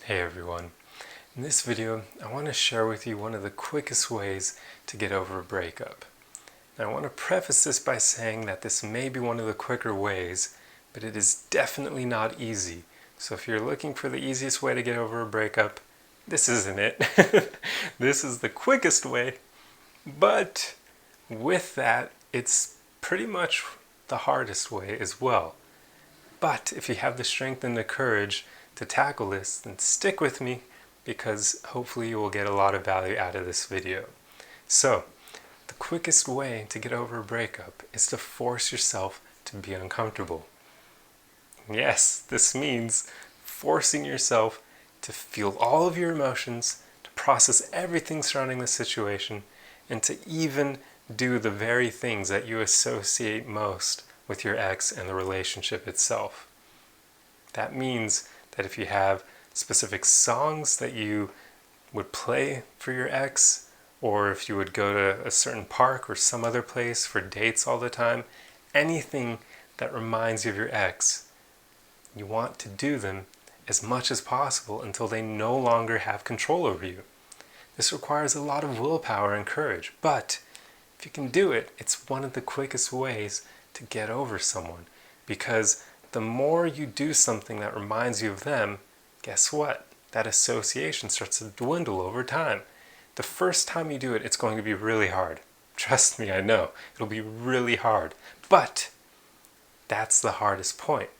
Hey everyone. In this video, I want to share with you one of the quickest ways to get over a breakup. Now, I want to preface this by saying that this may be one of the quicker ways, but it is definitely not easy. So if you're looking for the easiest way to get over a breakup, this isn't it. This is the quickest way, but with that, it's pretty much the hardest way as well. But if you have the strength and the courage to tackle this, then stick with me because hopefully you will get a lot of value out of this video. So, the quickest way to get over a breakup is to force yourself to be uncomfortable. Yes, this means forcing yourself to feel all of your emotions, to process everything surrounding the situation, and to even do the very things that you associate most with your ex and the relationship itself. That means that if you have specific songs that you would play for your ex, or if you would go to a certain park or some other place for dates all the time, anything that reminds you of your ex, you want to do them as much as possible until they no longer have control over you. This requires a lot of willpower and courage, but if you can do it, it's one of the quickest ways to get over someone, because the more you do something that reminds you of them, guess what? That association starts to dwindle over time. The first time you do it, it's going to be really hard. Trust me, I know. It'll be really hard. But that's the hardest point.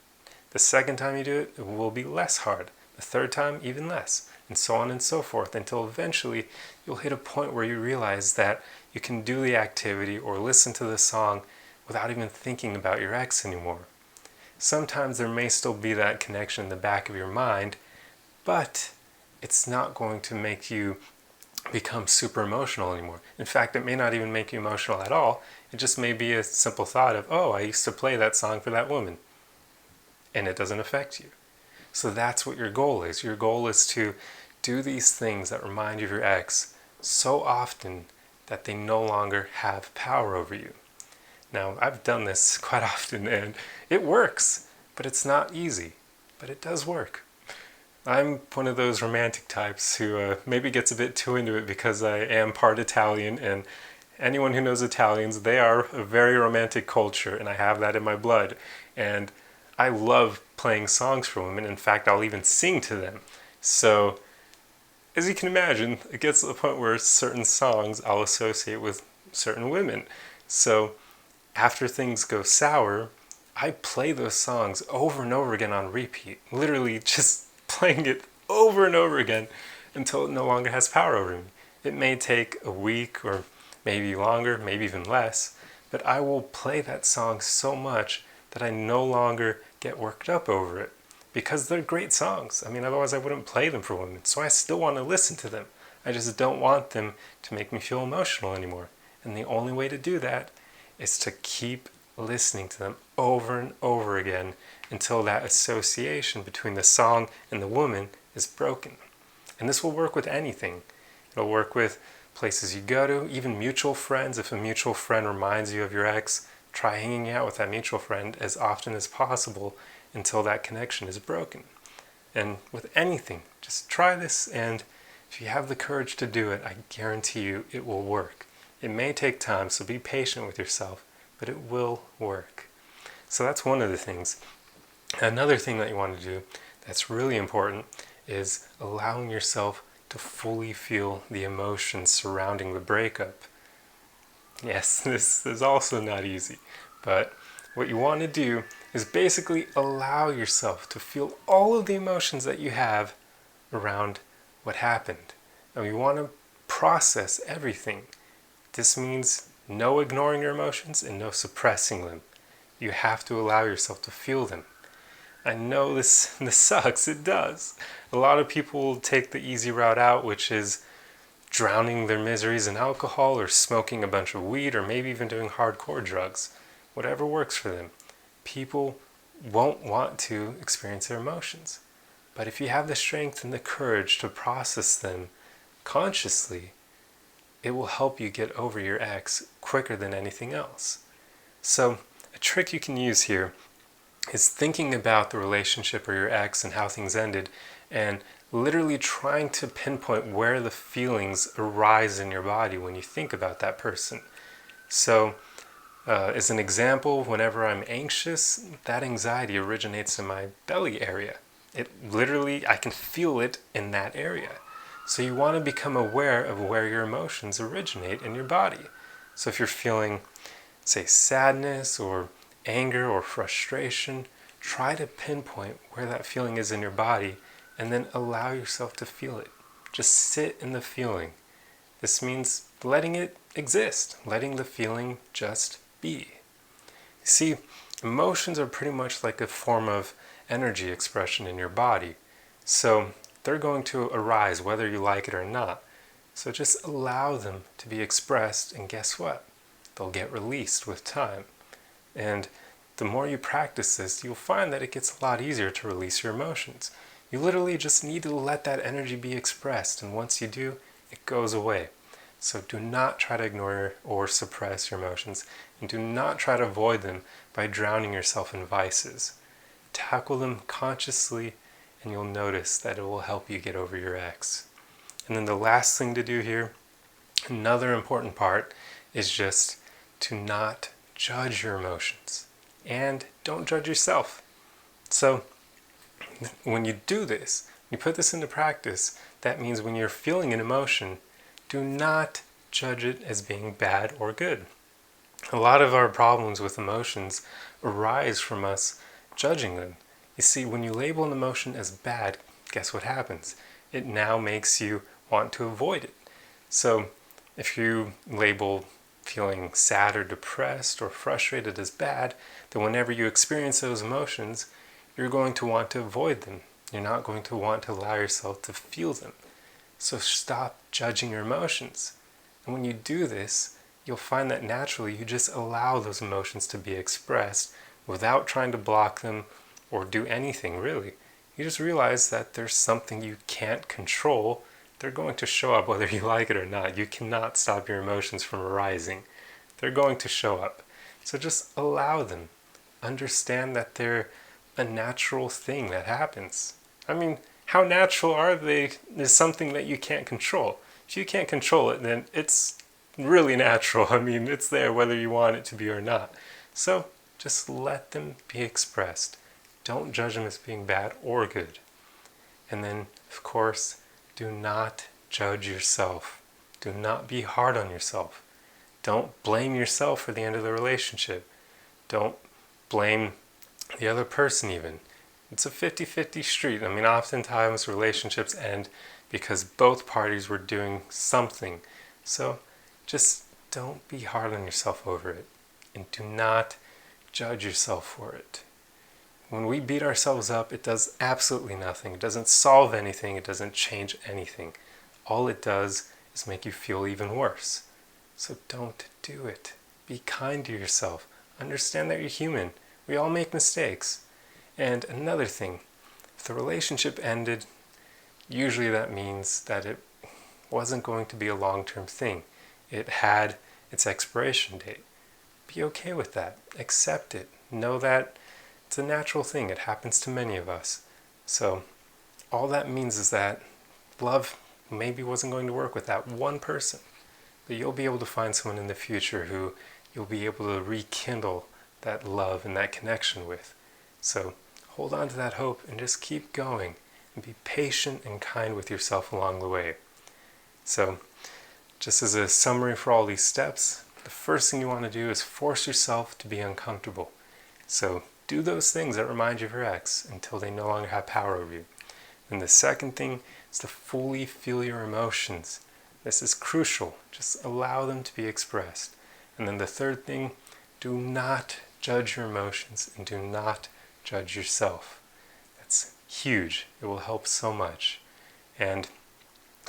The second time you do it, it will be less hard. The third time, even less. And so on and so forth, until eventually you'll hit a point where you realize that you can do the activity or listen to the song without even thinking about your ex anymore. Sometimes there may still be that connection in the back of your mind, but it's not going to make you become super emotional anymore. In fact, it may not even make you emotional at all. It just may be a simple thought of, oh, I used to play that song for that woman. And it doesn't affect you. So that's what your goal is. Your goal is to do these things that remind you of your ex so often that they no longer have power over you. Now, I've done this quite often and it works, but it's not easy, but it does work. I'm one of those romantic types who maybe gets a bit too into it because I am part Italian, and anyone who knows Italians, they are a very romantic culture, and I have that in my blood. And I love playing songs for women. In fact, I'll even sing to them. So, as you can imagine, it gets to the point where certain songs I'll associate with certain women. So, after things go sour, I play those songs over and over again on repeat. Literally just playing it over and over again until it no longer has power over me. It may take a week or maybe longer, maybe even less, but I will play that song so much that I no longer get worked up over it, because they're great songs. I mean, otherwise I wouldn't play them for women, so I still want to listen to them. I just don't want them to make me feel emotional anymore. And the only way to do that is to keep listening to them over and over again until that association between the song and the woman is broken. And this will work with anything. It'll work with places you go to, even mutual friends. If a mutual friend reminds you of your ex, try hanging out with that mutual friend as often as possible until that connection is broken. And with anything, just try this, and if you have the courage to do it, I guarantee you it will work. It may take time, so be patient with yourself, but it will work. So that's one of the things. Another thing that you want to do that's really important is allowing yourself to fully feel the emotions surrounding the breakup. Yes, this is also not easy, but what you want to do is basically allow yourself to feel all of the emotions that you have around what happened. And you want to process everything. This means no ignoring your emotions and no suppressing them. You have to allow yourself to feel them. I know this sucks, it does. A lot of people will take the easy route out, which is drowning their miseries in alcohol or smoking a bunch of weed or maybe even doing hardcore drugs. Whatever works for them. People won't want to experience their emotions. But if you have the strength and the courage to process them consciously, it will help you get over your ex quicker than anything else. So, a trick you can use here is thinking about the relationship or your ex and how things ended and literally trying to pinpoint where the feelings arise in your body when you think about that person. So, as an example, whenever I'm anxious, that anxiety originates in my belly area. It literally, I can feel it in that area. So you want to become aware of where your emotions originate in your body. So if you're feeling, say, sadness or anger or frustration, try to pinpoint where that feeling is in your body and then allow yourself to feel it. Just sit in the feeling. This means letting it exist, letting the feeling just be. You see, emotions are pretty much like a form of energy expression in your body. So they're going to arise whether you like it or not. So just allow them to be expressed, and guess what? They'll get released with time. And the more you practice this, you'll find that it gets a lot easier to release your emotions. You literally just need to let that energy be expressed, and once you do, it goes away. So do not try to ignore or suppress your emotions, and do not try to avoid them by drowning yourself in vices. Tackle them consciously, and you'll notice that it will help you get over your ex. And then the last thing to do here, another important part, is just to not judge your emotions. And don't judge yourself. So when you do this, you put this into practice, that means when you're feeling an emotion, do not judge it as being bad or good. A lot of our problems with emotions arise from us judging them. You see, when you label an emotion as bad, guess what happens? It now makes you want to avoid it. So if you label feeling sad or depressed or frustrated as bad, then whenever you experience those emotions, you're going to want to avoid them. You're not going to want to allow yourself to feel them. So stop judging your emotions. And when you do this, you'll find that naturally you just allow those emotions to be expressed without trying to block them or do anything really. You just realize that there's something you can't control. They're going to show up whether you like it or not. You cannot stop your emotions from arising. They're going to show up. So just allow them. Understand that they're a natural thing that happens. I mean, how natural are they is something that you can't control. If you can't control it, then it's really natural. I mean, it's there whether you want it to be or not. So just let them be expressed. Don't judge them as being bad or good. And then, of course, do not judge yourself. Do not be hard on yourself. Don't blame yourself for the end of the relationship. Don't blame the other person even. It's a 50-50 street. I mean, oftentimes relationships end because both parties were doing something. So just don't be hard on yourself over it. And do not judge yourself for it. When we beat ourselves up, it does absolutely nothing. It doesn't solve anything. It doesn't change anything. All it does is make you feel even worse. So don't do it. Be kind to yourself. Understand that you're human. We all make mistakes. And another thing, if the relationship ended, usually that means that it wasn't going to be a long-term thing. It had its expiration date. Be okay with that. Accept it. Know that it's a natural thing. It happens to many of us. So all that means is that love maybe wasn't going to work with that one person. But you'll be able to find someone in the future who you'll be able to rekindle that love and that connection with. So hold on to that hope and just keep going and be patient and kind with yourself along the way. So just as a summary for all these steps, the first thing you want to do is force yourself to be uncomfortable. So do those things that remind you of your ex until they no longer have power over you. And the second thing is to fully feel your emotions. This is crucial. Just allow them to be expressed. And then the third thing, do not judge your emotions and do not judge yourself. That's huge. It will help so much. And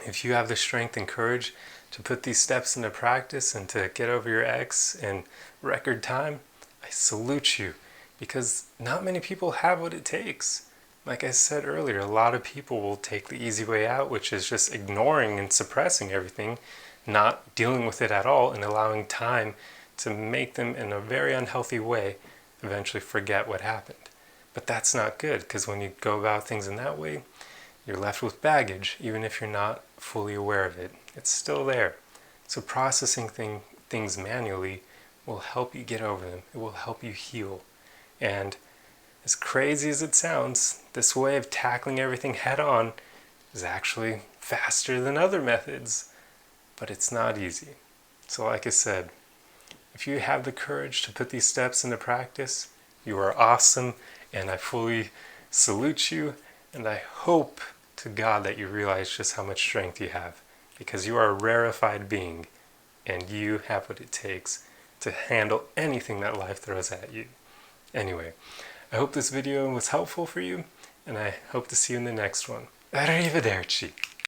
if you have the strength and courage to put these steps into practice and to get over your ex in record time, I salute you, because not many people have what it takes. Like I said earlier, a lot of people will take the easy way out, which is just ignoring and suppressing everything, not dealing with it at all, and allowing time to make them, in a very unhealthy way, eventually forget what happened. But that's not good, because when you go about things in that way, you're left with baggage, even if you're not fully aware of it. It's still there. So processing things manually will help you get over them. It will help you heal. And as crazy as it sounds, this way of tackling everything head on is actually faster than other methods, but it's not easy. So like I said, if you have the courage to put these steps into practice, you are awesome, and I fully salute you, and I hope to God that you realize just how much strength you have, because you are a rarefied being, and you have what it takes to handle anything that life throws at you. Anyway, I hope this video was helpful for you, and I hope to see you in the next one. Arrivederci!